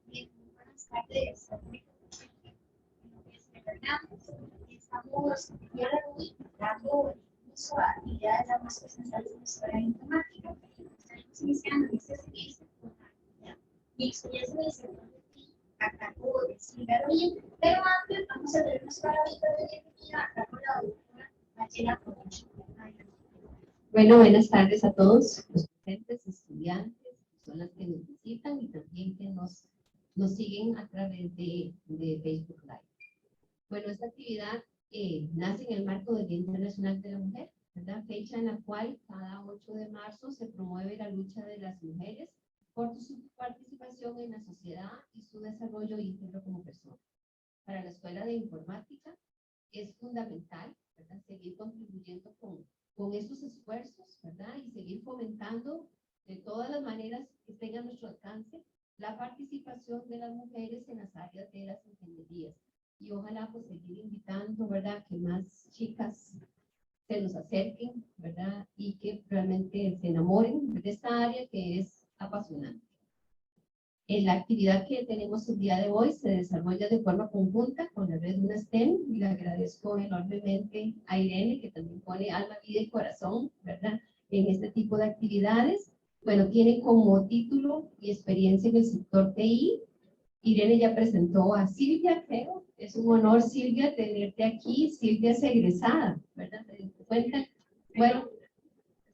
Bien, buenas tardes. Estamos dando uso a actividades ya más presenciales en nuestra informática. Estaremos iniciando este servicio con la actividad. Mi experiencia en el sector de TI a cargo de Silvia Rollín, pero antes vamos a tener unas palabras de bienvenida a cargo de la doctora Mayela Corocho. Bueno, buenas tardes a todos los presentes, estudiantes, personas que nos visitan y también que nos siguen a través de Facebook Live. Bueno, esta actividad nace en el marco del Día Internacional de la Mujer, ¿verdad? Fecha en la cual cada 8 de marzo se promueve la lucha de las mujeres por su participación en la sociedad y su desarrollo íntegro como persona. Para la Escuela de Informática es fundamental, ¿verdad?, seguir contribuyendo con estos esfuerzos, ¿verdad?, y seguir fomentando de todas las maneras que tenga a nuestro alcance la participación de las mujeres en las áreas de las ingenierías. Y ojalá pues seguir invitando, ¿verdad?, que más chicas se nos acerquen, ¿verdad?, y que realmente se enamoren de esta área que es apasionante. En la actividad que tenemos el día de hoy se desarrolla de forma conjunta con la red Una STEM y le agradezco enormemente a Irene, que también pone alma, vida y corazón, ¿verdad?, en este tipo de actividades. Bueno, tiene como título y experiencia en el sector TI. Irene ya presentó a Silvia, creo. Es un honor, Silvia, tenerte aquí. Silvia es egresada, ¿verdad? ¿Te das cuenta? Bueno,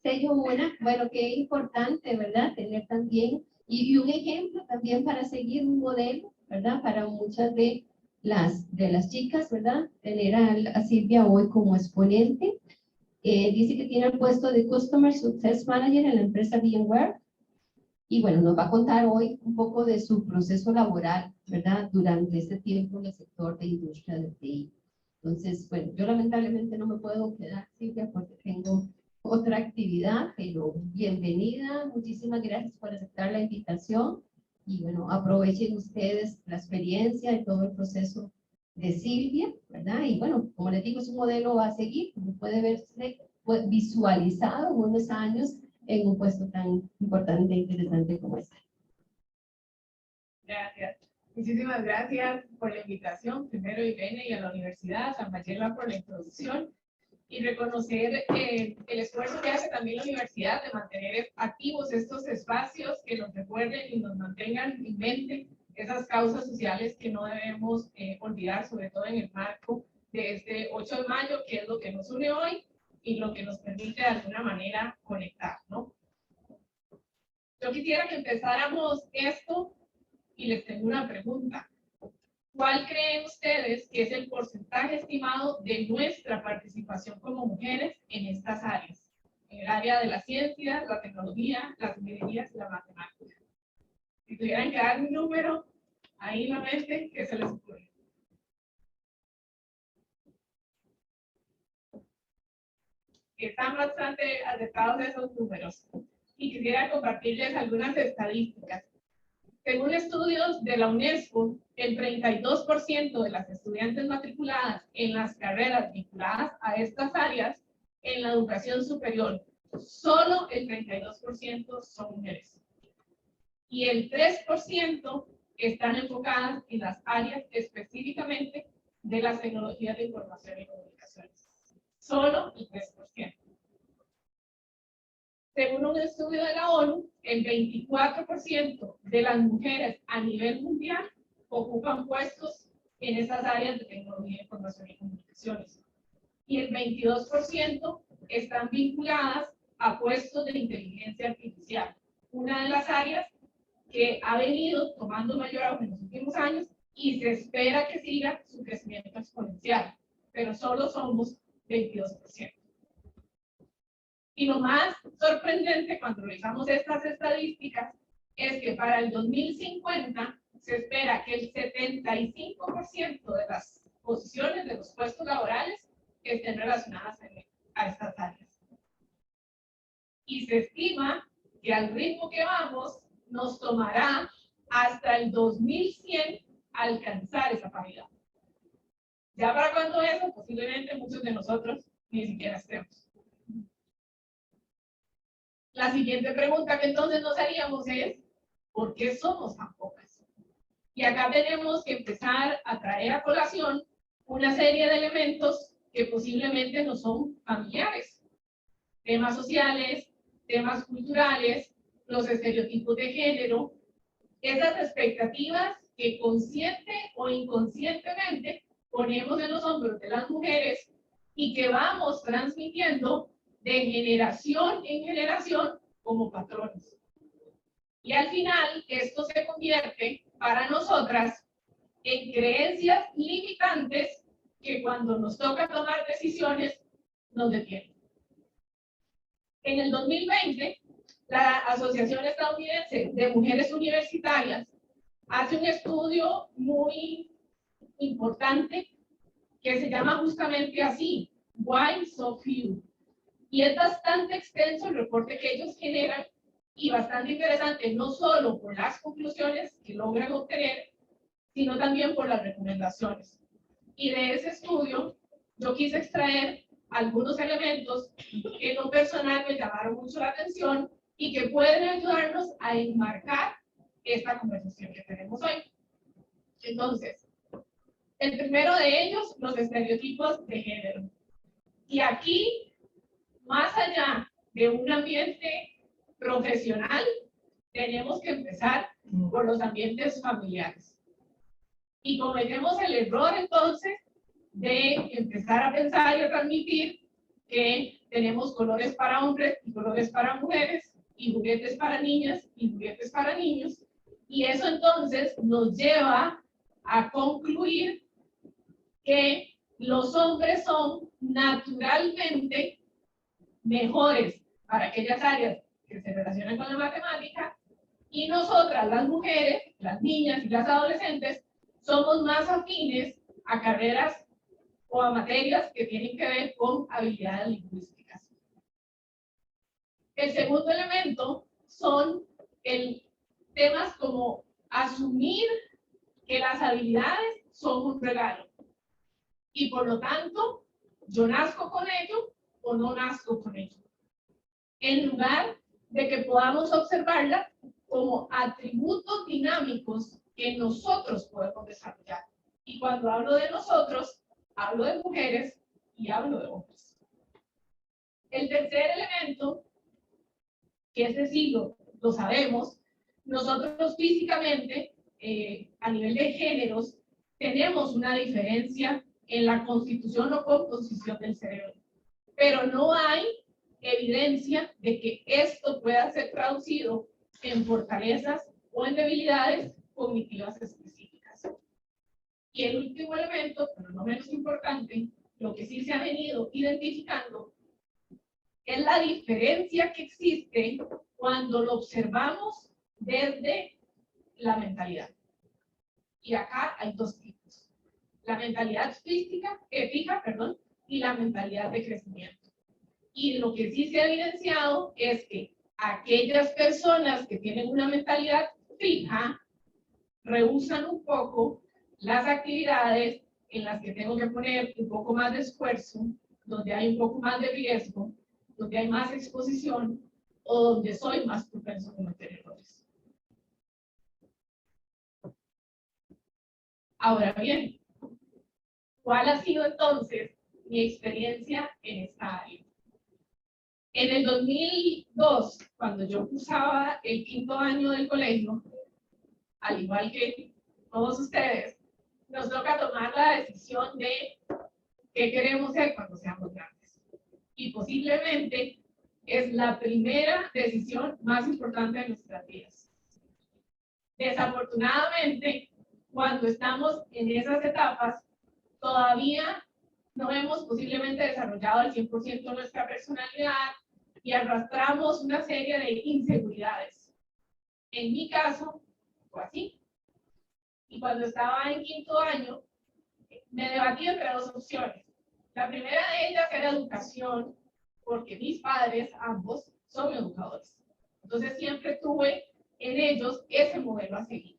sello una, bueno, qué importante, ¿verdad?, tener también, y un ejemplo también para seguir, un modelo, ¿verdad?, para muchas de las chicas, ¿verdad?, tener a Silvia hoy como exponente. Dice que tiene el puesto de Customer Success Manager en la empresa VMware. Y bueno, nos va a contar hoy un poco de su proceso laboral, ¿verdad?, durante este tiempo en el sector de industria del TI. Entonces, bueno, yo lamentablemente no me puedo quedar, Silvia, porque tengo otra actividad, pero bienvenida, muchísimas gracias por aceptar la invitación. Y bueno, aprovechen ustedes la experiencia y todo el proceso de Silvia, ¿verdad? Y bueno, como les digo, es un modelo a seguir, como puede verse visualizado en unos años, en un puesto tan importante e interesante como este. Gracias. Muchísimas gracias por la invitación, primero Irene y a la Universidad, a Mayela por la introducción, y reconocer el esfuerzo que hace también la universidad de mantener activos estos espacios que nos recuerden y nos mantengan en mente esas causas sociales que no debemos olvidar, sobre todo en el marco de este 8 de mayo, que es lo que nos une hoy y lo que nos permite de alguna manera conectar, ¿no? Yo quisiera que empezáramos esto y les tengo una pregunta. ¿Cuál creen ustedes que es el porcentaje estimado de nuestra participación como mujeres en estas áreas? En el área de la ciencia, la tecnología, las ingenierías y la matemática. Si tuvieran que dar un número ahí en la mente, ¿qué se les ocurre? Están bastante acertados esos números. Y quisiera compartirles algunas estadísticas. Según estudios de la UNESCO, el 32% de las estudiantes matriculadas en las carreras vinculadas a estas áreas en la educación superior, solo el 32% son mujeres. Y el 3% están enfocadas en las áreas específicamente de las tecnologías de información y comunicaciones. Solo el 3%. Según un estudio de la ONU, el 24% de las mujeres a nivel mundial ocupan puestos en esas áreas de tecnología, información y comunicaciones. Y el 22% están vinculadas a puestos de inteligencia artificial, una de las áreas que ha venido tomando mayor auge en los últimos años y se espera que siga su crecimiento exponencial, pero solo somos 22%. Y lo más sorprendente cuando revisamos estas estadísticas es que para el 2050 se espera que el 75% de las posiciones de los puestos laborales estén relacionadas a estas áreas. Y se estima que al ritmo que vamos nos tomará hasta el 2100 alcanzar esa paridad. Ya para cuando eso, posiblemente muchos de nosotros ni siquiera estemos. La siguiente pregunta que entonces nos haríamos es, ¿Por qué somos tan pocas? Y acá tenemos que empezar a traer a colación una serie de elementos que posiblemente no son familiares. Temas sociales, temas culturales, los estereotipos de género, esas expectativas que consciente o inconscientemente ponemos en los hombros de las mujeres y que vamos transmitiendo de generación en generación como patrones. Y al final, esto se convierte para nosotras en creencias limitantes que cuando nos toca tomar decisiones nos detienen. En el 2020, la Asociación Estadounidense de Mujeres Universitarias hace un estudio muy importante que se llama justamente así, Why So Few. Y es bastante extenso el reporte que ellos generan y bastante interesante, no solo por las conclusiones que logran obtener, sino también por las recomendaciones. Y de ese estudio, yo quise extraer algunos elementos que en lo personal me llamaron mucho la atención y que pueden ayudarnos a enmarcar esta conversación que tenemos hoy. Entonces, el primero de ellos, los estereotipos de género. Y aquí, más allá de un ambiente profesional, tenemos que empezar por los ambientes familiares. Y cometemos el error entonces de empezar a pensar y a transmitir que tenemos colores para hombres y colores para mujeres, y juguetes para niñas y juguetes para niños, y eso entonces nos lleva a concluir que los hombres son naturalmente mejores para aquellas áreas que se relacionan con la matemática, y nosotras, las mujeres, las niñas y las adolescentes, somos más afines a carreras o a materias que tienen que ver con habilidades lingüísticas. El segundo elemento son temas como asumir que las habilidades son un regalo y por lo tanto yo nazco con ello o no nazco con ello, en lugar de que podamos observarlas como atributos dinámicos que nosotros podemos desarrollar. Y cuando hablo de nosotros, hablo de mujeres y hablo de hombres. El tercer elemento, que ese sí lo sabemos, nosotros físicamente, a nivel de géneros, tenemos una diferencia en la constitución o composición del cerebro, pero no hay evidencia de que esto pueda ser traducido en fortalezas o en debilidades cognitivas específicas. Y el último elemento, pero no menos importante, lo que sí se ha venido identificando es la diferencia que existe cuando lo observamos desde la mentalidad. Y acá hay dos tipos: la mentalidad fija, y la mentalidad de crecimiento. Y lo que sí se ha evidenciado es que aquellas personas que tienen una mentalidad fija rehúsan un poco las actividades en las que tengo que poner un poco más de esfuerzo, donde hay un poco más de riesgo, donde hay más exposición o donde soy más propenso a cometer errores. Ahora bien, ¿cuál ha sido entonces mi experiencia en esta área? En el 2002, cuando yo cursaba el 5º año del colegio, al igual que todos ustedes, nos toca tomar la decisión de qué queremos ser cuando seamos grandes. Y posiblemente es la primera decisión más importante de nuestras vidas. Desafortunadamente, cuando estamos en esas etapas, todavía no hemos posiblemente desarrollado al 100% nuestra personalidad y arrastramos una serie de inseguridades. En mi caso, fue así. Y cuando estaba en 5º año, me debatí entre dos opciones. La primera de ellas era educación, porque mis padres, ambos, son educadores. Entonces siempre tuve en ellos ese modelo a seguir.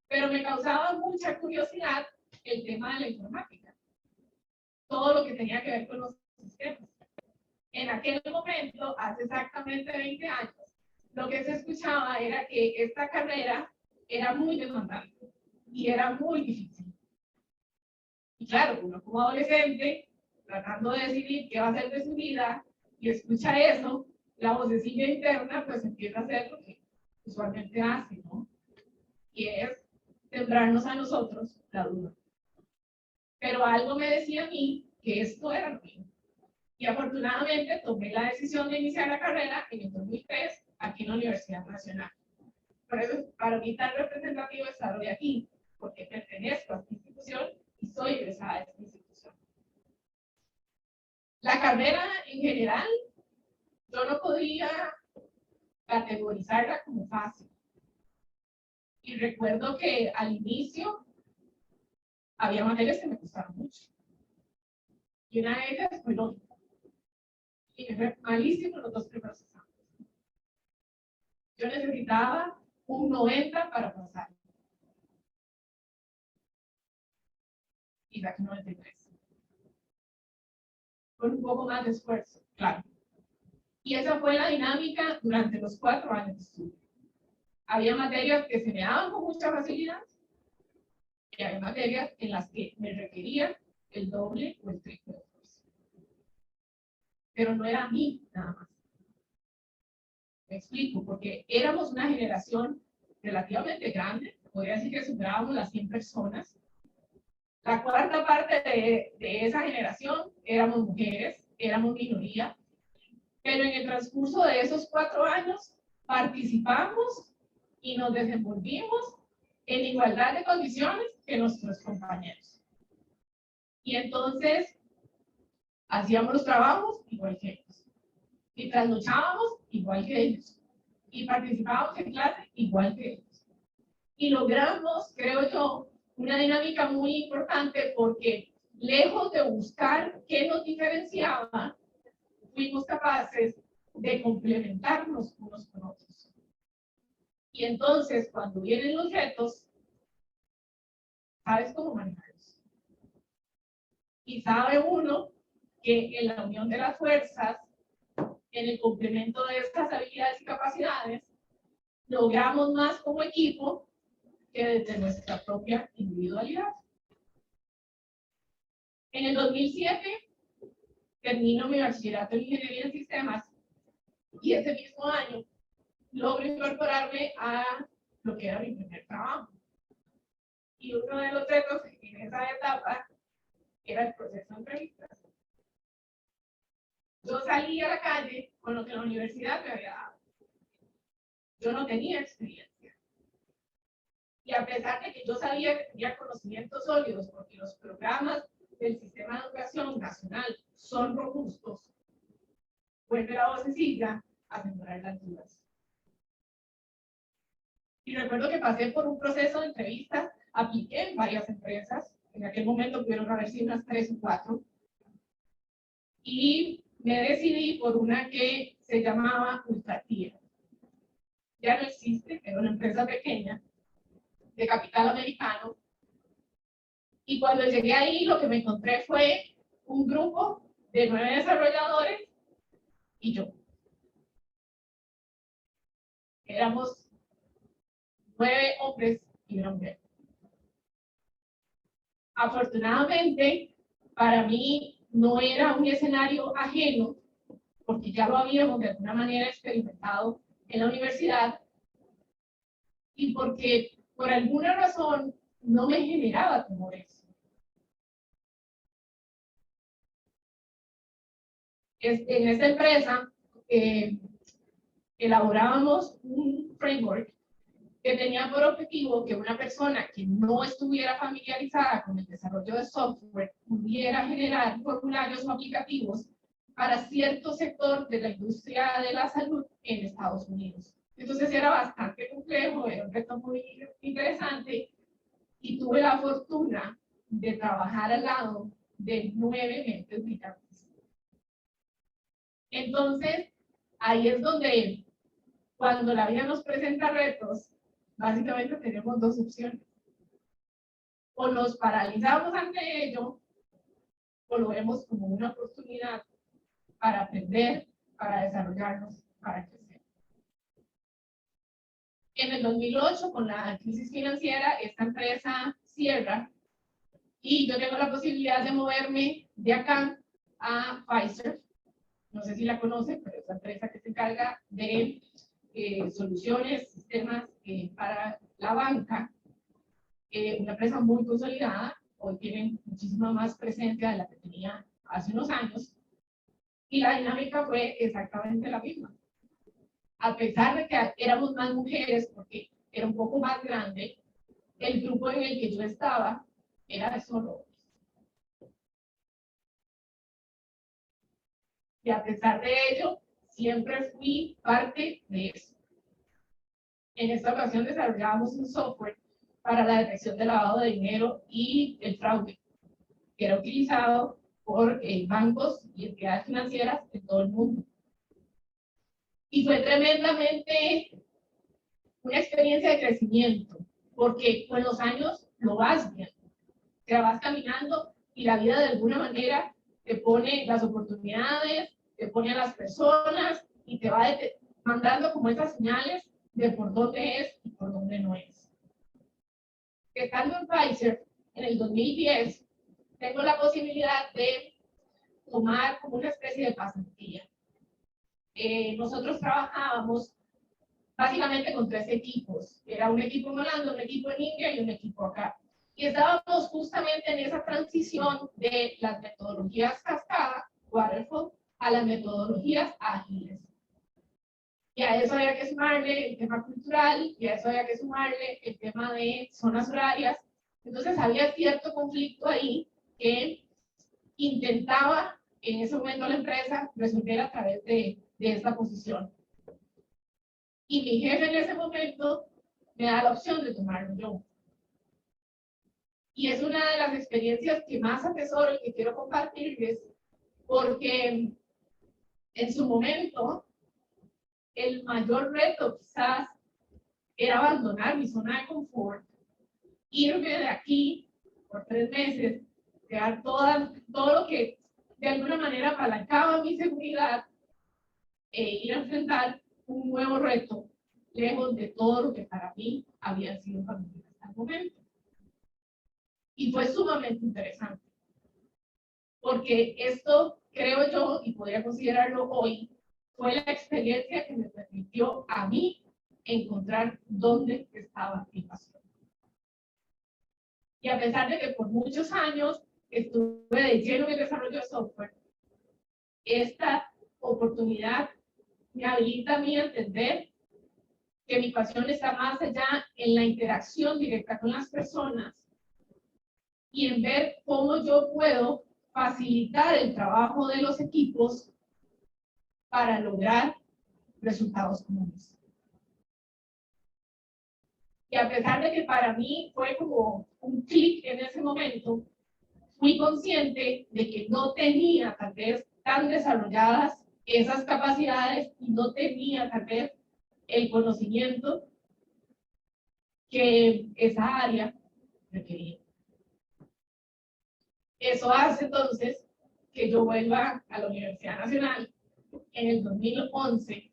Pero me causaba mucha curiosidad el tema de la informática. Todo lo que tenía que ver con los sistemas. En aquel momento, hace exactamente 20 años, lo que se escuchaba era que esta carrera era muy demandante y era muy difícil. Y claro, uno como adolescente, tratando de decidir qué va a hacer de su vida, y escucha eso, la vocecilla interna pues empieza a hacer lo que usualmente hace, ¿no? Y es sembrarnos a nosotros la duda. Pero algo me decía a mí que esto era lo mío. Y afortunadamente tomé la decisión de iniciar la carrera en el 2003 aquí en la Universidad Nacional. Por eso es para mí tan representativo estar hoy aquí, porque pertenezco a esta institución y soy egresada de esta institución. La carrera en general, yo no podía categorizarla como fácil. Y recuerdo que al inicio había materias que me costaron mucho. Y una de ellas fue lógica. Y me fue malísimo los 2 primeros exámenes. Yo necesitaba un 90 para pasar. Y saqué 93. Con un poco más de esfuerzo, claro. Y esa fue la dinámica durante los 4 años de estudio. Había materias que se me daban con mucha facilidad y había materias en las que me requerían el doble o el triple de esfuerzo. Pero no era a mí nada más. Me explico, porque éramos una generación relativamente grande, podría decir que superábamos las 100 personas. La cuarta parte de esa generación éramos mujeres, éramos minoría, pero en el transcurso de esos 4 años participamos y nos desenvolvimos en igualdad de condiciones que nuestros compañeros. Y entonces hacíamos los trabajos igual que ellos. Y trasnochábamos igual que ellos. Y participábamos en clase igual que ellos. Y logramos, creo yo, una dinámica muy importante porque lejos de buscar qué nos diferenciaba, fuimos capaces de complementarnos unos con otros. Y entonces, cuando vienen los retos, sabes cómo manejarlos. Y sabe uno que en la unión de las fuerzas, en el complemento de estas habilidades y capacidades, logramos más como equipo que desde nuestra propia individualidad. En el 2007 termino mi bachillerato en Ingeniería en Sistemas y ese mismo año logro incorporarme a lo que era mi primer trabajo. Y uno de los retos en esa etapa era el proceso de entrevistas. Yo salí a la calle con lo que la universidad me había dado. Yo no tenía experiencia. Y a pesar de que yo sabía que tenía conocimientos sólidos, porque los programas del sistema de educación nacional son robustos, vuelve la vocecilla a sembrar las dudas. Y recuerdo que pasé por un proceso de entrevistas, apliqué en varias empresas, en aquel momento pudieron haber sido unas 3 o 4, y me decidí por una que se llamaba Ultratia. Ya no existe, era una empresa pequeña, de capital americano, y cuando llegué ahí lo que me encontré fue un grupo de 9 desarrolladores y yo. Éramos 9 hombres y una mujer. Afortunadamente, para mí no era un escenario ajeno, porque ya lo habíamos de alguna manera experimentado en la universidad, y porque por alguna razón no me generaba temores. En esta empresa elaborábamos un framework que tenía por objetivo que una persona que no estuviera familiarizada con el desarrollo de software pudiera generar formularios o aplicativos para cierto sector de la industria de la salud en Estados Unidos. Entonces era bastante complejo, era un reto muy interesante y tuve la fortuna de trabajar al lado de 9 mentes brillantes. Entonces, ahí es donde cuando la vida nos presenta retos, básicamente tenemos 2 opciones. O nos paralizamos ante ello, o lo vemos como una oportunidad para aprender, para desarrollarnos, para crecer. el 2008, con la crisis financiera, esta empresa cierra y yo tengo la posibilidad de moverme de acá a Pfizer. No sé si la conocen, pero es la empresa que se encarga de soluciones, sistemas para la banca. Una empresa muy consolidada, hoy tienen muchísima más presencia de la que tenía hace unos años, y la dinámica fue exactamente la misma. A pesar de que éramos más mujeres, porque era un poco más grande, el grupo en el que yo estaba era de solo hombres. Y a pesar de ello, siempre fui parte de eso. En esta ocasión desarrollábamos un software para la detección del lavado de dinero y el fraude, que era utilizado por bancos y entidades financieras de todo el mundo. Y fue tremendamente una experiencia de crecimiento, porque con los años lo vas viendo, te vas caminando y la vida de alguna manera te pone las oportunidades, te pone a las personas y te va mandando como esas señales de por dónde es y por dónde no es. Estando en Pfizer, en el 2010, tengo la posibilidad de tomar como una especie de pasantía. Nosotros trabajábamos básicamente con 3 equipos. Era un equipo en Holanda, un equipo en India y un equipo acá. Y estábamos justamente en esa transición de las metodologías cascada, waterfall, a las metodologías ágiles. Y a eso había que sumarle el tema cultural, y a eso había que sumarle el tema de zonas horarias. Entonces había cierto conflicto ahí que intentaba en ese momento la empresa resolver a través de esta posición. Y mi jefe en ese momento me da la opción de tomarlo yo. Y es una de las experiencias que más atesoro y que quiero compartirles, porque en su momento el mayor reto quizás era abandonar mi zona de confort, irme de aquí por 3 meses, crear todo lo que de alguna manera apalancaba mi seguridad e ir a enfrentar un nuevo reto, lejos de todo lo que para mí había sido familiar hasta el momento. Y fue sumamente interesante, porque esto, creo yo, y podría considerarlo hoy, fue la experiencia que me permitió a mí encontrar dónde estaba mi pasión. Y a pesar de que por muchos años estuve de lleno en el desarrollo de software, esta oportunidad me habilita a mí a entender que mi pasión está más allá en la interacción directa con las personas y en ver cómo yo puedo facilitar el trabajo de los equipos para lograr resultados comunes. Y a pesar de que para mí fue como un clic en ese momento, fui consciente de que no tenía tal vez tan desarrolladas esas capacidades y no tenía tal vez el conocimiento que esa área requería. Eso hace entonces que yo vuelva a la Universidad Nacional en el 2011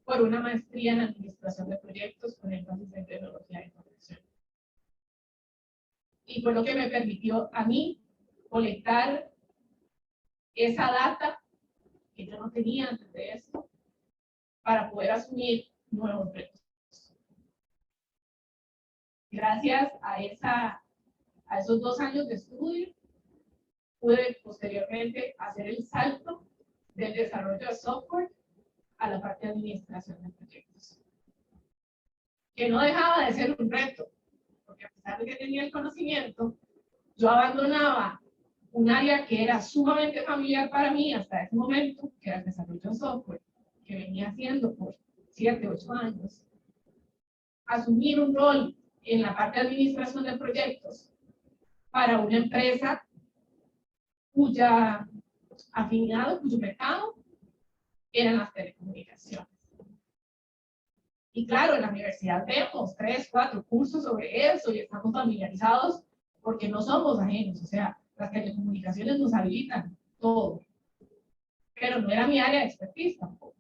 por una maestría en administración de proyectos con énfasis en tecnología de información. Y fue lo que me permitió a mí colectar esa data que yo no tenía antes de esto para poder asumir nuevos retos. Gracias a esos 2 años de estudio, pude posteriormente hacer el salto del desarrollo de software a la parte de administración de proyectos, que no dejaba de ser un reto, porque a pesar de que tenía el conocimiento, yo abandonaba un área que era sumamente familiar para mí hasta ese momento, que era el desarrollo de software, que venía haciendo por 7, 8 años, asumir un rol en la parte de administración de proyectos para una empresa cuya afinidad o cuyo mercado eran las telecomunicaciones. Y claro, en la universidad vemos 3, 4 cursos sobre eso y estamos familiarizados porque no somos ajenos, o sea, las telecomunicaciones nos habilitan todo. Pero no era mi área de expertise tampoco.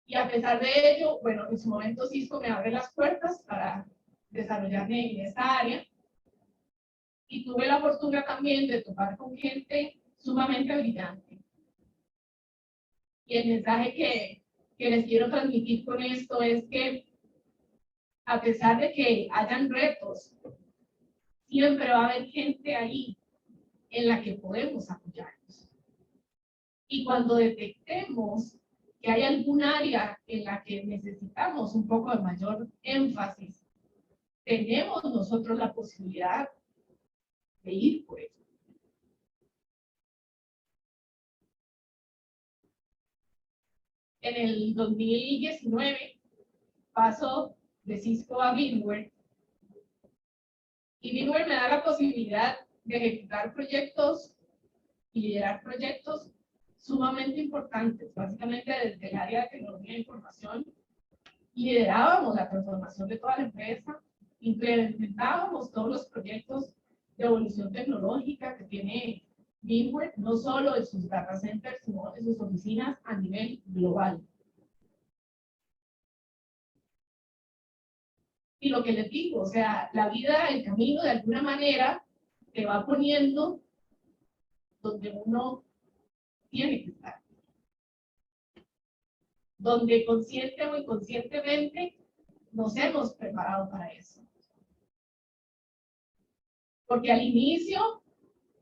Y a pesar de ello, bueno, en su momento Cisco me abre las puertas para desarrollarme en esta área. Y tuve la fortuna también de topar con gente sumamente brillante. Y el mensaje que les quiero transmitir con esto es que a pesar de que hayan retos, siempre va a haber gente ahí en la que podemos apoyarnos. Y cuando detectemos que hay algún área en la que necesitamos un poco de mayor énfasis, tenemos nosotros la posibilidad de ir por eso. En el 2019 paso de Cisco a VMware y VMware me da la posibilidad de ejecutar proyectos y liderar proyectos sumamente importantes, básicamente desde el área de tecnología de información. Liderábamos la transformación de toda la empresa, implementábamos todos los proyectos de evolución tecnológica que tiene VMware, no solo en sus data centers, sino en sus oficinas a nivel global. Y lo que les digo, o sea, la vida, el camino, de alguna manera, te va poniendo donde uno tiene que estar. Donde consciente o inconscientemente nos hemos preparado para eso. Porque al inicio,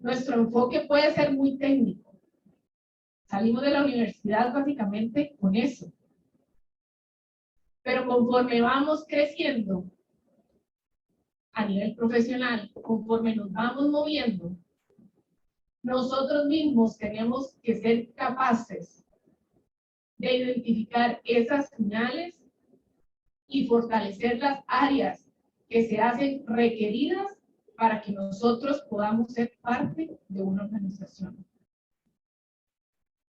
nuestro enfoque puede ser muy técnico. Salimos de la universidad básicamente con eso. Pero conforme vamos creciendo a nivel profesional, conforme nos vamos moviendo, nosotros mismos tenemos que ser capaces de identificar esas señales y fortalecer las áreas que se hacen requeridas para que nosotros podamos ser parte de una organización.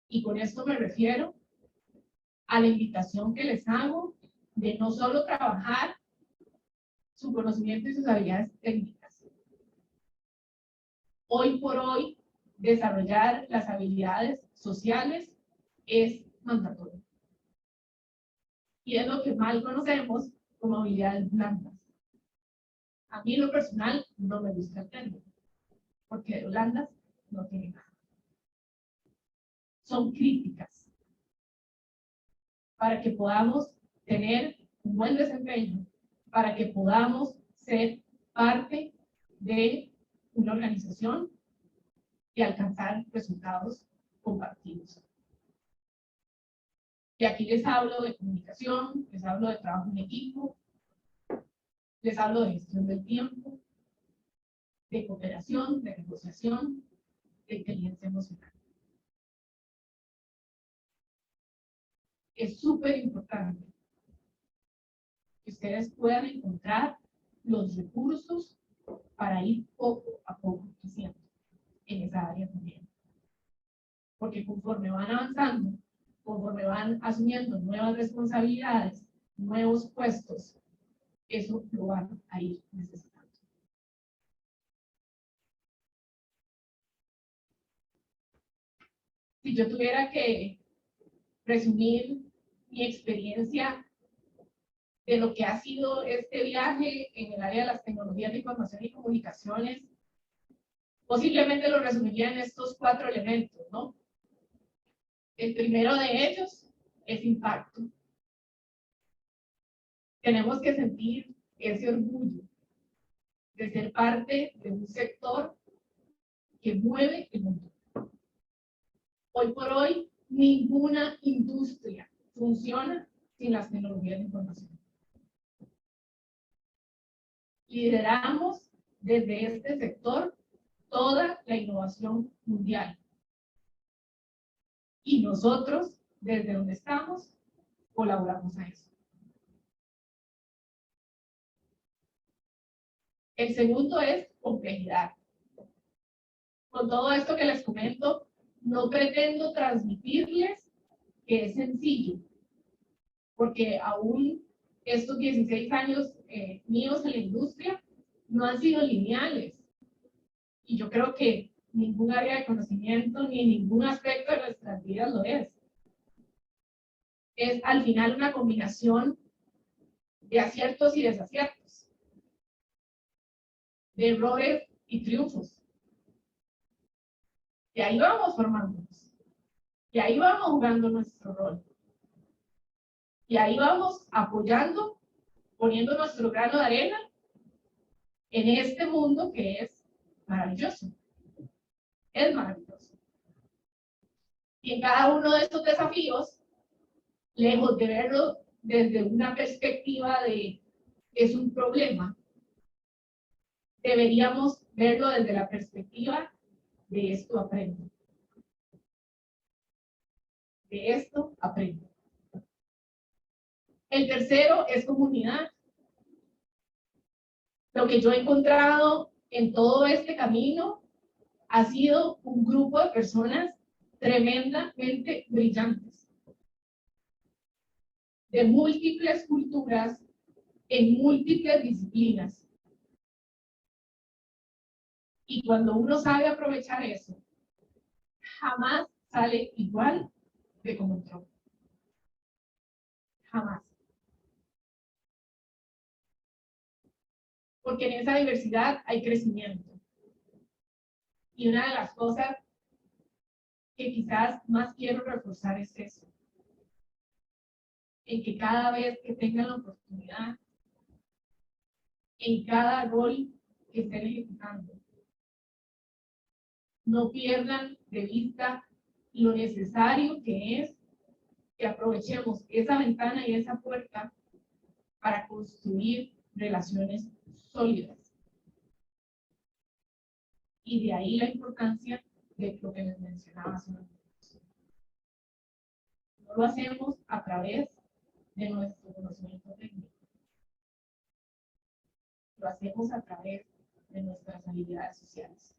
Y con esto me refiero a la invitación que les hago de no solo trabajar su conocimiento y sus habilidades técnicas. Hoy por hoy, desarrollar las habilidades sociales es mandatorio. Y es lo que mal conocemos como habilidades blandas. A mí en lo personal no me gusta el término, porque de blandas no tiene nada. Son críticas para que podamos tener un buen desempeño, para que podamos ser parte de una organización y alcanzar resultados compartidos. Y aquí les hablo de comunicación, les hablo de trabajo en equipo, les hablo de gestión del tiempo, de cooperación, de negociación, de inteligencia emocional. Es súper importante que ustedes puedan encontrar los recursos para ir poco a poco creciendo en esa área también. Porque conforme van avanzando, conforme van asumiendo nuevas responsabilidades, nuevos puestos, eso lo van a ir necesitando. Si yo tuviera que resumir mi experiencia de lo que ha sido este viaje en el área de las tecnologías de información y comunicaciones, posiblemente lo resumiría en estos 4 elementos, ¿no? El primero de ellos es impacto. Tenemos que sentir ese orgullo de ser parte de un sector que mueve el mundo. Hoy por hoy, ninguna industria funciona sin las tecnologías de información. Lideramos desde este sector toda la innovación mundial. Y nosotros, desde donde estamos, colaboramos a eso. El segundo es complejidad. Con todo esto que les comento, no pretendo transmitirles que es sencillo, porque aún estos 16 años míos en la industria no han sido lineales. Y yo creo que ningún área de conocimiento ni ningún aspecto de nuestras vidas lo es. es al final una combinación de aciertos y desaciertos, de errores y triunfos. Y ahí vamos formándonos. Y ahí vamos jugando nuestro rol. Y ahí vamos apoyando, poniendo nuestro grano de arena en este mundo que es maravilloso. Es maravilloso. Y en cada uno de estos desafíos, lejos de verlo desde una perspectiva de es un problema, deberíamos verlo desde la perspectiva de esto aprendo. De esto aprendo. El tercero es comunidad. Lo que yo he encontrado en todo este camino ha sido un grupo de personas tremendamente brillantes, de múltiples culturas, en múltiples disciplinas. Y cuando uno sabe aprovechar eso, jamás sale igual de como entró. Jamás. Porque en esa diversidad hay crecimiento. Y una de las cosas que quizás más quiero reforzar es eso. En que cada vez que tengan la oportunidad, en cada rol que estén ejecutando, no pierdan de vista lo necesario que es que aprovechemos esa ventana y esa puerta para construir relaciones sólidas. Y de ahí la importancia de lo que les mencionaba hace un momento. No lo hacemos a través de nuestro conocimiento técnico. Lo hacemos a través de nuestras habilidades sociales.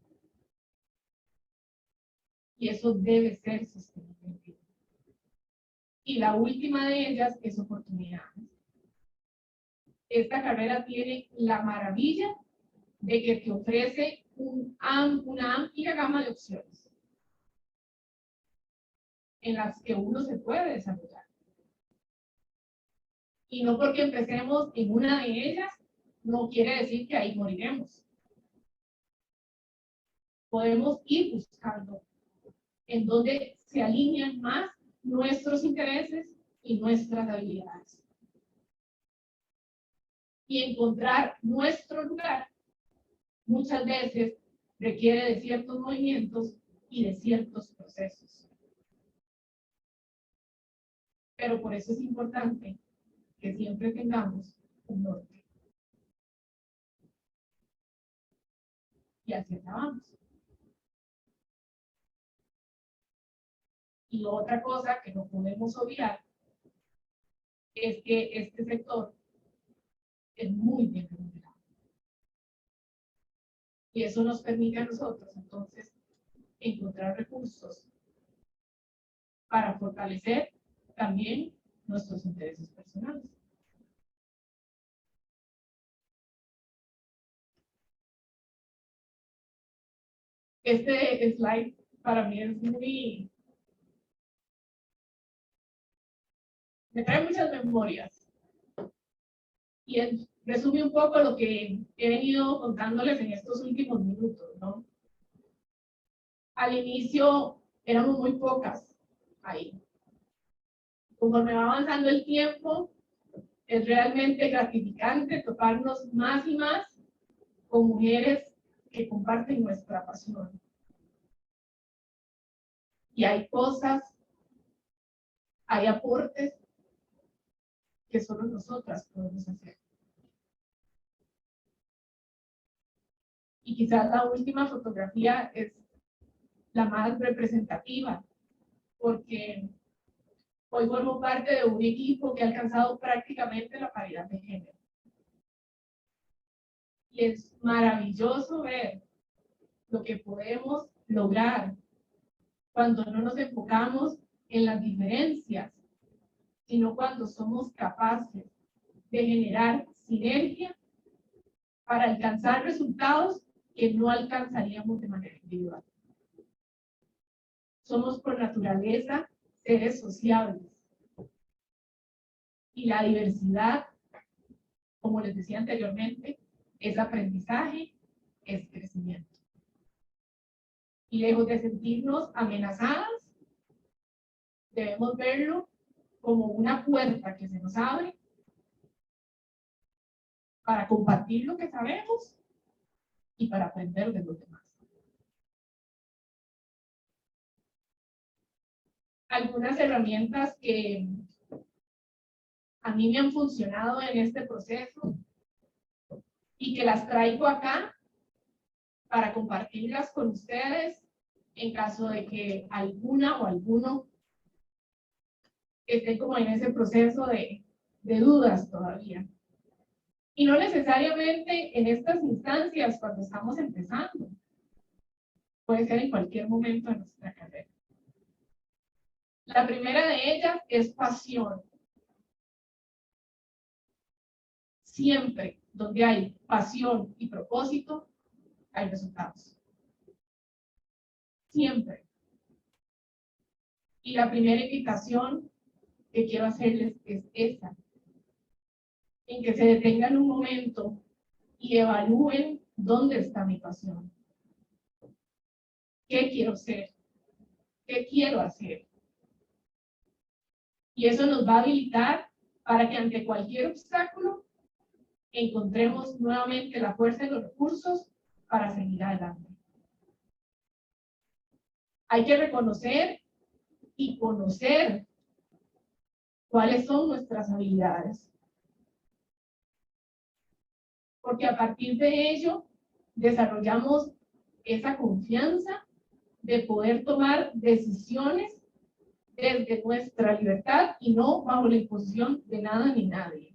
Y eso debe ser sostenible. Y la última de ellas es oportunidades. Esta carrera tiene la maravilla de que te ofrece una amplia gama de opciones en las que uno se puede desarrollar. Y no porque empecemos en una de ellas, no quiere decir que ahí moriremos. Podemos ir buscando en donde se alinean más nuestros intereses y nuestras habilidades. Y encontrar nuestro lugar muchas veces requiere de ciertos movimientos y de ciertos procesos. Pero por eso es importante que siempre tengamos un norte. Y hacia allá vamos. Y otra cosa que no podemos obviar es que este sector es muy bien remunerado. Y eso nos permite a nosotros, entonces, encontrar recursos para fortalecer también nuestros intereses personales. Este slide para mí es muy... me trae muchas memorias. Y resume un poco lo que he venido contándoles en estos últimos minutos, ¿no? Al inicio éramos muy pocas ahí. Conforme va avanzando el tiempo, es realmente gratificante toparnos más y más con mujeres que comparten nuestra pasión. Y hay cosas, hay aportes que solo nosotras podemos hacer. Y quizás la última fotografía es la más representativa, porque hoy formo parte de un equipo que ha alcanzado prácticamente la paridad de género. Y es maravilloso ver lo que podemos lograr cuando no nos enfocamos en las diferencias, sino cuando somos capaces de generar sinergia para alcanzar resultados que no alcanzaríamos de manera individual. Somos por naturaleza seres sociables Y la diversidad, como les decía anteriormente, es aprendizaje, es crecimiento. Y lejos de sentirnos amenazadas, debemos verlo como una puerta que se nos abre para compartir lo que sabemos y para aprender de los demás. Algunas herramientas que a mí me han funcionado en este proceso y que las traigo acá para compartirlas con ustedes en caso de que alguna o alguno esté como en ese proceso de dudas todavía. Y no necesariamente en estas instancias cuando estamos empezando. Puede ser en cualquier momento de nuestra carrera. La primera de ellas es pasión. Siempre donde hay pasión y propósito, hay resultados. Siempre. Y la primera invitación que quiero hacerles es esa. En que se detengan un momento y evalúen dónde está mi pasión. ¿Qué quiero ser? ¿Qué quiero hacer? Y eso nos va a habilitar para que ante cualquier obstáculo encontremos nuevamente la fuerza y los recursos para seguir adelante. Hay que reconocer y conocer cuáles son nuestras habilidades. Porque a partir de ello desarrollamos esa confianza de poder tomar decisiones desde nuestra libertad y no bajo la imposición de nada ni nadie.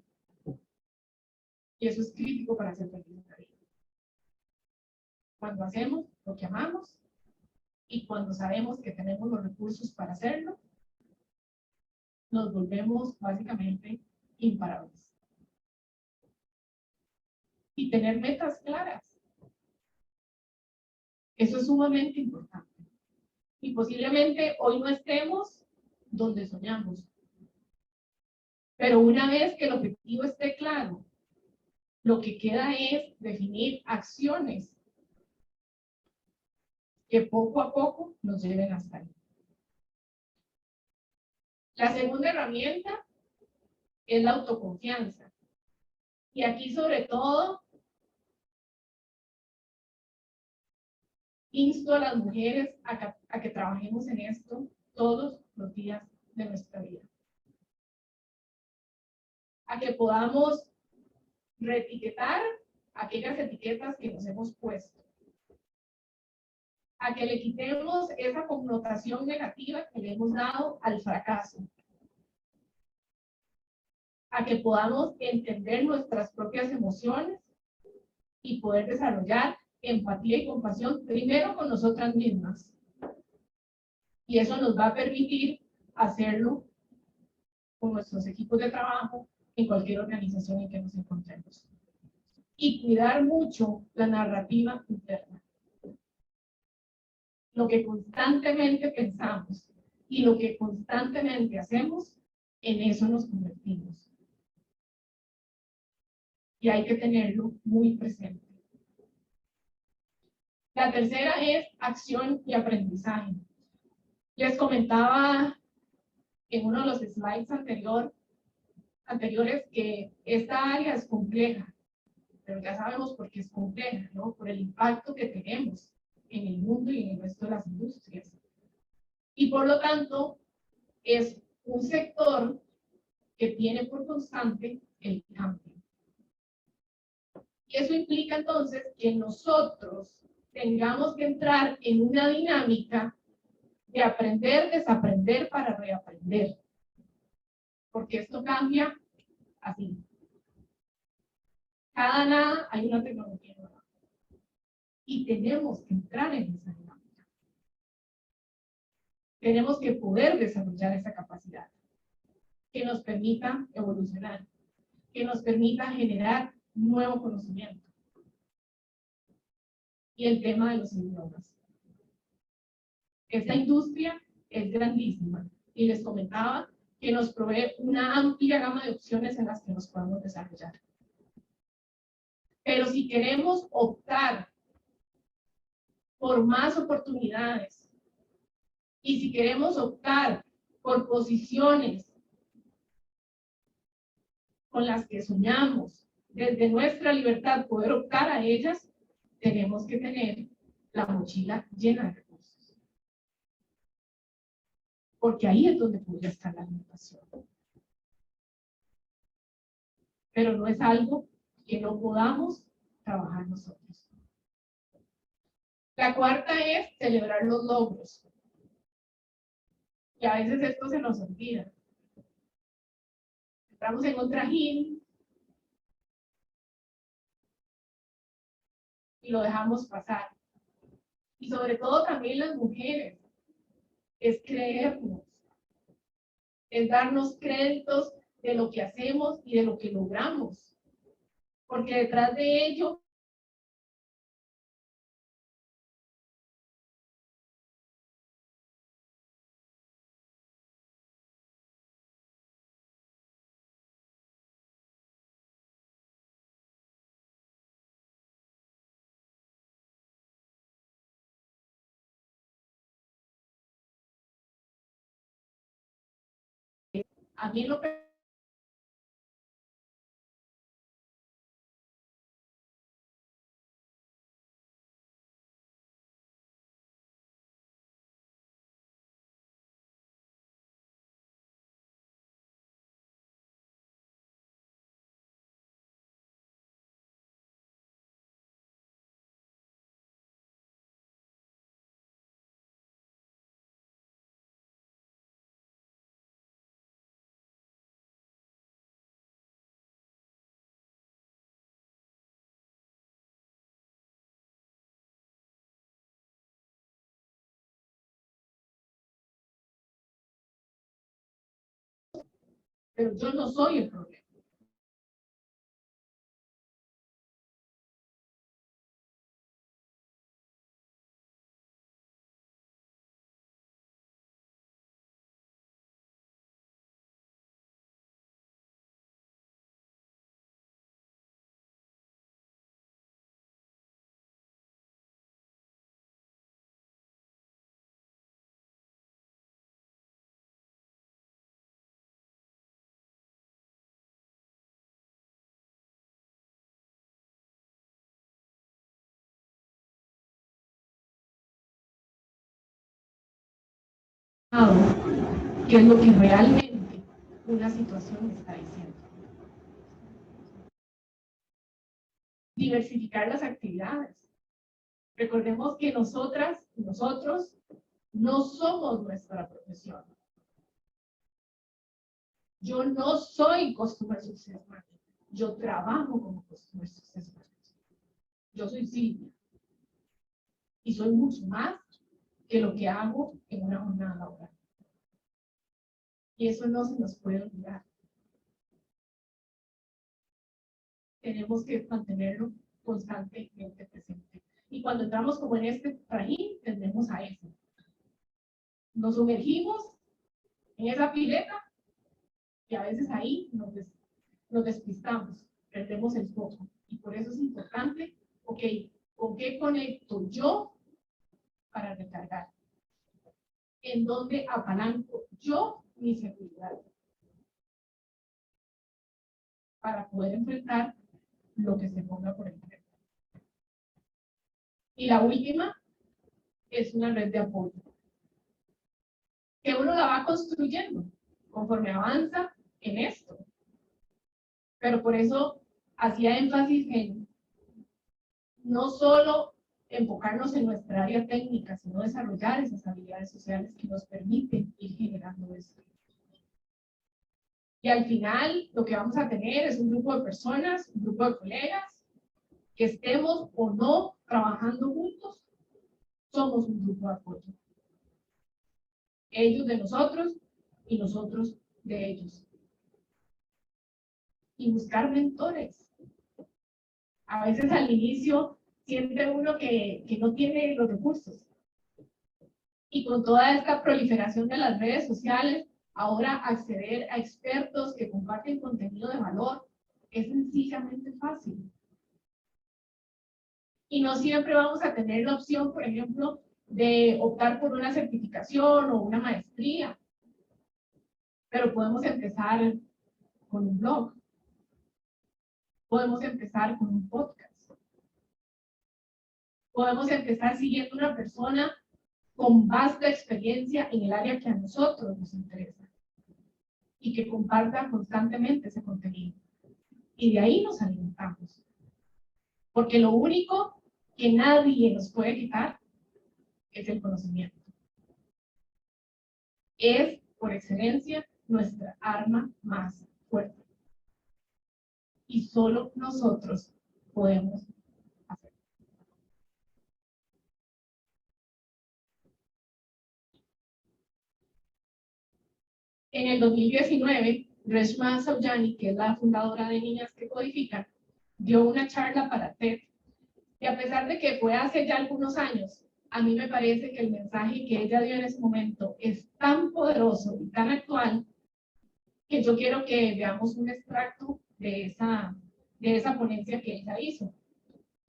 Y eso es crítico para ser feliz en la vida. Cuando hacemos lo que amamos y cuando sabemos que tenemos los recursos para hacerlo, nos volvemos básicamente imparables. Y tener metas claras. Eso es sumamente importante. Y posiblemente hoy no estemos donde soñamos. Pero una vez que el objetivo esté claro, lo que queda es definir acciones que poco a poco nos lleven hasta ahí. La segunda herramienta es la autoconfianza. Y aquí sobre todo insto a las mujeres a que trabajemos en esto todos los días de nuestra vida. A que podamos reetiquetar aquellas etiquetas que nos hemos puesto. A que le quitemos esa connotación negativa que le hemos dado al fracaso. A que podamos entender nuestras propias emociones y poder desarrollar empatía y compasión primero con nosotras mismas. Y eso nos va a permitir hacerlo con nuestros equipos de trabajo en cualquier organización en que nos encontremos. Y cuidar mucho la narrativa interna. Lo que constantemente pensamos y lo que constantemente hacemos, en eso nos convertimos. Y hay que tenerlo muy presente. La tercera es acción y aprendizaje. Les comentaba en uno de los slides anteriores que esta área es compleja, pero ya sabemos por qué es compleja, ¿no? Por el impacto que tenemos en el mundo y en el resto de las industrias. Y por lo tanto, es un sector que tiene por constante el cambio. Y eso implica entonces que nosotros tengamos que entrar en una dinámica de aprender, desaprender para reaprender. Porque esto cambia así. Cada nada hay una tecnología nueva. Y tenemos que entrar en esa dinámica. Tenemos que poder desarrollar esa capacidad que nos permita evolucionar, que nos permita generar nuevo conocimiento. Y el tema de los idiomas. Esta industria es grandísima. Y les comentaba que nos provee una amplia gama de opciones en las que nos podemos desarrollar. Pero si queremos optar por más oportunidades y si queremos optar por posiciones con las que soñamos, desde nuestra libertad poder optar a ellas, tenemos que tener la mochila llena de recursos. Porque ahí es donde podría estar la limitación. Pero no es algo que no podamos trabajar nosotros. La cuarta es celebrar los logros. Y a veces esto se nos olvida. Entramos en un trajín y lo dejamos pasar. Y sobre todo también las mujeres, es creernos, es darnos créditos de lo que hacemos y de lo que logramos. Porque detrás de ello a mí lo que pero yo no soy el problema. ¿Qué es lo que realmente una situación está diciendo? Diversificar las actividades. Recordemos que nosotras y nosotros no somos nuestra profesión. Yo no soy Customer Success Manager. Yo trabajo como Customer Success Manager. Yo soy Silvia. Y soy mucho más que lo que hago en una jornada laboral. Y eso no se nos puede olvidar. Tenemos que mantenerlo constantemente presente. Y cuando entramos como en este trajín, tendemos a eso. Nos sumergimos en esa pileta y a veces ahí nos despistamos, perdemos el foco. Y por eso es importante, ok, ¿con qué conecto yo para recargar? ¿En dónde apalanco yo mi seguridad? Para poder enfrentar lo que se ponga por enfrente. Y la última es una red de apoyo, que uno la va construyendo conforme avanza en esto. Pero por eso hacía énfasis en no solo enfocarnos en nuestra área técnica, sino desarrollar esas habilidades sociales que nos permiten ir generando esto. Y al final lo que vamos a tener es un grupo de personas, un grupo de colegas, que estemos o no trabajando juntos, somos un grupo de apoyo. Ellos de nosotros y nosotros de ellos. Y buscar mentores. A veces al inicio siente uno que no tiene los recursos. Y con toda esta proliferación de las redes sociales, Ahora acceder a expertos que comparten contenido de valor es sencillamente fácil. Y no siempre vamos a tener la opción, por ejemplo, de optar por una certificación o una maestría. Pero podemos empezar con un blog. Podemos empezar con un podcast. Podemos empezar siguiendo una persona con vasta experiencia en el área que a nosotros nos interesa y que comparta constantemente ese contenido. Y de ahí nos alimentamos. Porque lo único que nadie nos puede quitar es el conocimiento. Es, por excelencia, nuestra arma más fuerte. Y solo nosotros podemos hacerlo. En el 2019, Reshma Saujani, que es la fundadora de Niñas que Codifican, dio una charla para TED. Y a pesar de que fue hace ya algunos años, a mí me parece que el mensaje que ella dio en ese momento es tan poderoso y tan actual que yo quiero que veamos un extracto de esa ponencia que ella hizo.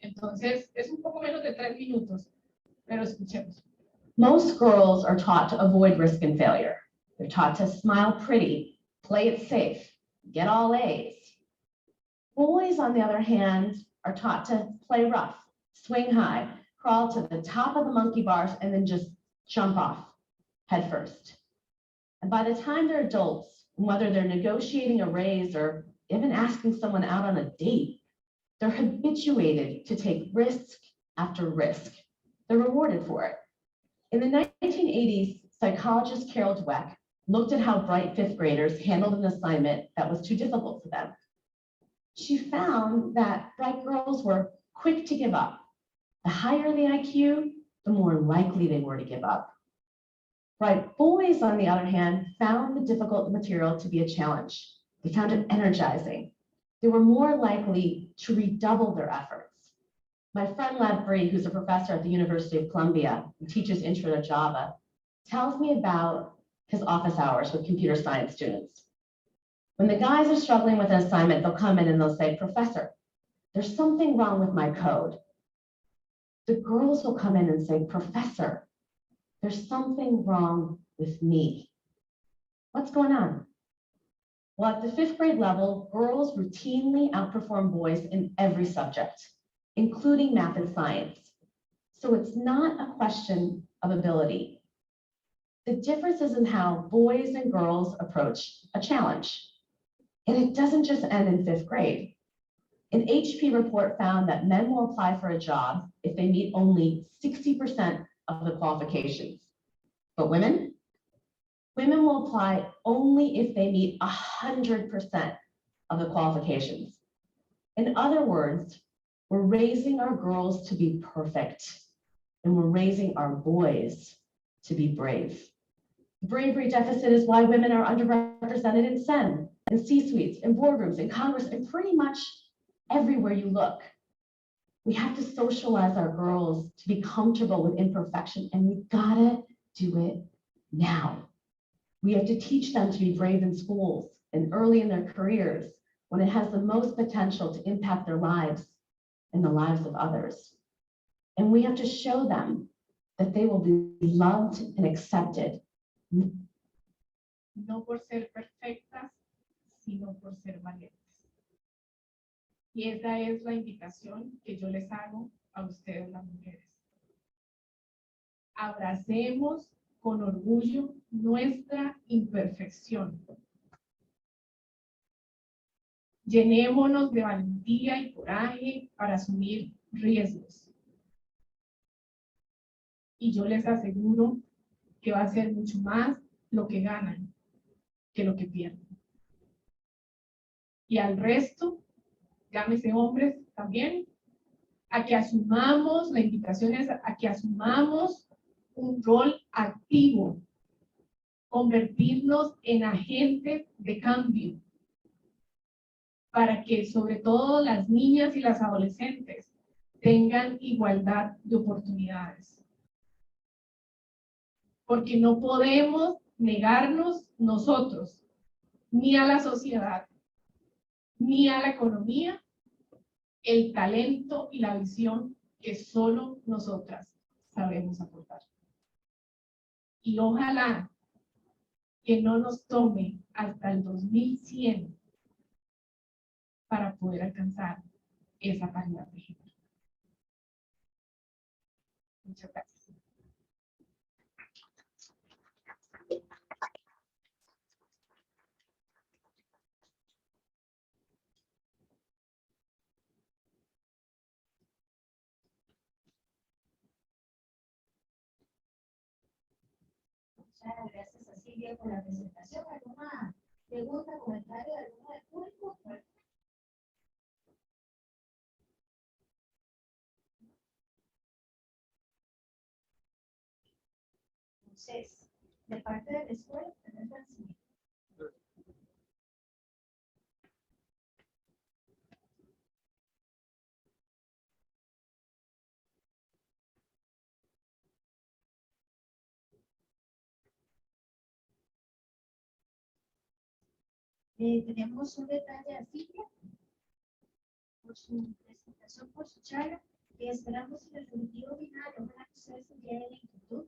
Entonces, es un poco menos de 3 minutos, pero escuchemos. Most girls are taught to avoid risk and failure. They're taught to smile pretty, play it safe, get all A's. Boys, on the other hand, are taught to play rough, swing high, crawl to the top of the monkey bars, and then just jump off head first. And by the time they're adults, whether they're negotiating a raise or even asking someone out on a date, they're habituated to take risk after risk. They're rewarded for it. In the 1980s, psychologist Carol Dweck looked at how bright fifth graders handled an assignment that was too difficult for them. She found that bright girls were quick to give up. The higher the IQ, the more likely they were to give up. Bright boys, on the other hand, found the difficult material to be a challenge. They found it energizing. They were more likely to redouble their efforts. My friend Lev Bree, who's a professor at the University of Columbia and teaches Intro to Java, tells me about his office hours with computer science students. When the guys are struggling with an assignment, they'll come in and they'll say, "Professor, there's something wrong with my code." The girls will come in and say, "Professor, there's something wrong with me." What's going on? Well, at the fifth grade level, girls routinely outperform boys in every subject, including math and science. So it's not a question of ability. The difference is in how boys and girls approach a challenge. And it doesn't just end in fifth grade. An HP report found that men will apply for a job if they meet only 60% of the qualifications. But women will apply only if they meet 100% of the qualifications. In other words, we're raising our girls to be perfect, and we're raising our boys to be brave. The bravery deficit is why women are underrepresented in SEN, in C-suites, in boardrooms, in Congress, and pretty much everywhere you look. We have to socialize our girls to be comfortable with imperfection, and we gotta do it now. We have to teach them to be brave in schools and early in their careers when it has the most potential to impact their lives and the lives of others. And we have to show them that they will be loved and accepted. No por ser perfectas, sino por ser valientes. Y esa es la invitación que yo les hago a ustedes las mujeres. Abracemos con orgullo nuestra imperfección. Llenémonos de valentía y coraje para asumir riesgos. Y yo les aseguro que va a ser mucho más lo que ganan que lo que pierden. Y al resto, llámese hombres también, a que asumamos, la invitación es a que asumamos un rol activo, convertirnos en agentes de cambio, para que sobre todo las niñas y las adolescentes tengan igualdad de oportunidades. Porque no podemos negarnos nosotros, ni a la sociedad, ni a la economía, el talento y la visión que solo nosotras sabemos aportar. Y ojalá que no nos tome hasta el 2100 para poder alcanzar esa paridad de género. Muchas gracias. Muchas gracias a Silvia por la presentación. ¿Alguna pregunta, comentario de alguno del público? Entonces, de parte de la escuela, tenemos la siguiente. Tenemos un detalle a Silvia por su presentación, por su charla, y esperamos en el objetivo final, ojalá que ustedes tuvieran la inquietud,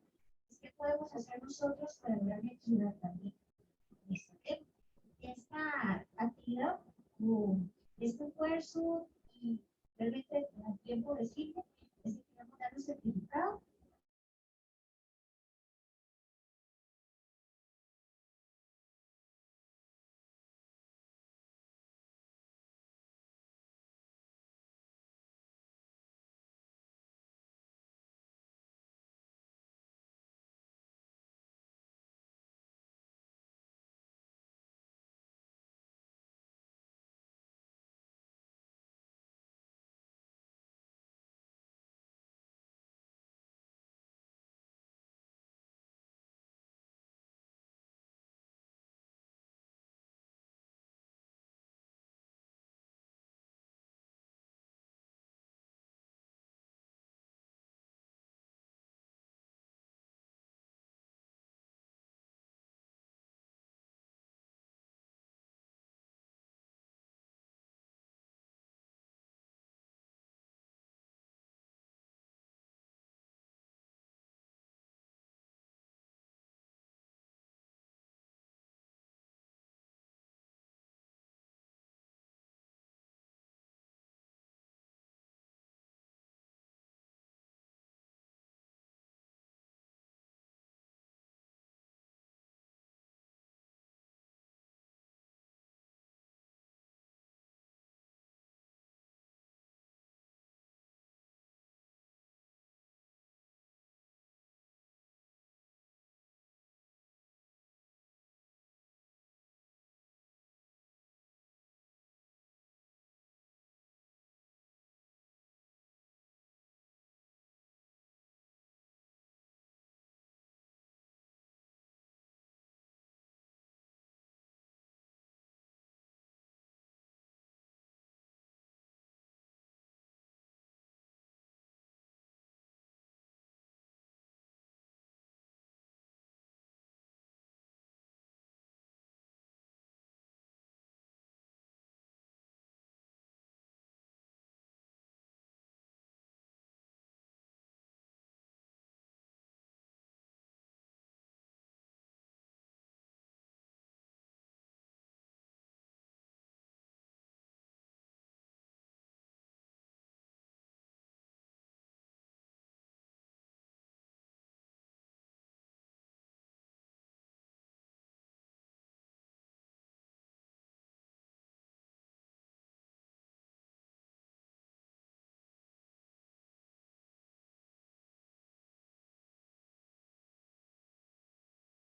es que podemos hacer nosotros para lograr la equidad también. Esta actividad, este esfuerzo y realmente el tiempo de Silvia, es que queremos dar un certificado